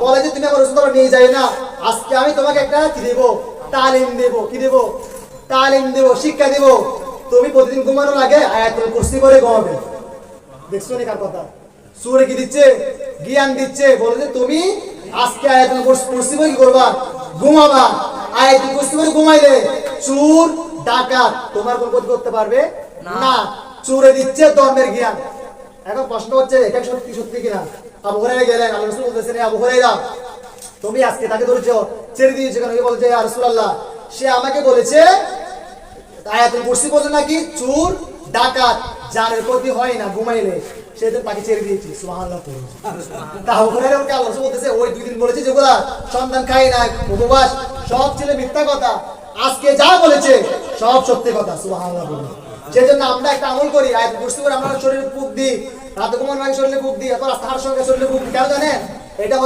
বলে যে তুমি আমার রসুল নিয়ে যাই না, আজকে আমি তোমাকে একটা কি দেব, তালিম দেব। কি দেব? তালিম দেব, শিক্ষা দেব। তুমি প্রতিদিন ঘুমানোর আগে আয়াতুল কুরসি করে ঘুমাবে। দেখছো নি কার কথা? সূরা কি দিচ্ছে? জ্ঞান দিচ্ছে। বলে যে তুমি আজকে আয়াতুল কুরসি করে কি করবা? ঘুমাবা। আয়াতুল কুরসি করে ঘুমাইলে চোর ডাকাত তোমার কোনো ক্ষতি করতে পারবে না। চোরে দিচ্ছে ধর্মের জ্ঞান। এখন প্রশ্ন হচ্ছে এটা সত্যি সত্যি কিনা? আবু হুরায়রা গেলেন, আল্লাহ রাসূল বলেছেন, আবু হুরায়রা তুমি আজকে তাকে ধরেছো, ছেড়ে দিয়েছো কেন? বলছে ইয়া রাসূলুল্লাহ, সে আমাকে বলেছে আয়াতুল কুরসি বলে নাকি চোর ডাকাত জানের ক্ষতি হয় না ঘুমাইলে, সেদিন তাকে ছেড়ে দিয়েছি। সুবহানাল্লাহ। তাও করে ওকে আল্লাহ রাসূল বলতেছে ওই দুই দিন বলেছে যেগুলা সন্তান খায় না, উপবাস, সব ছিল মিথ্যা কথা। আজকে যা বলেছে সব সত্যি কথা। সুবহানাল্লাহ। সেজন্য আমরা একটা আমল করি, আয়াতুল কুরসি করে আমরা শরীরে ফুঁক দিই, রাতে ঘুমানোর আগে শরীরে ফুঁক দিই, এরপর আস্তার সঙ্গে শরীরে ফুঁক দিই। কেন জানেন? এটা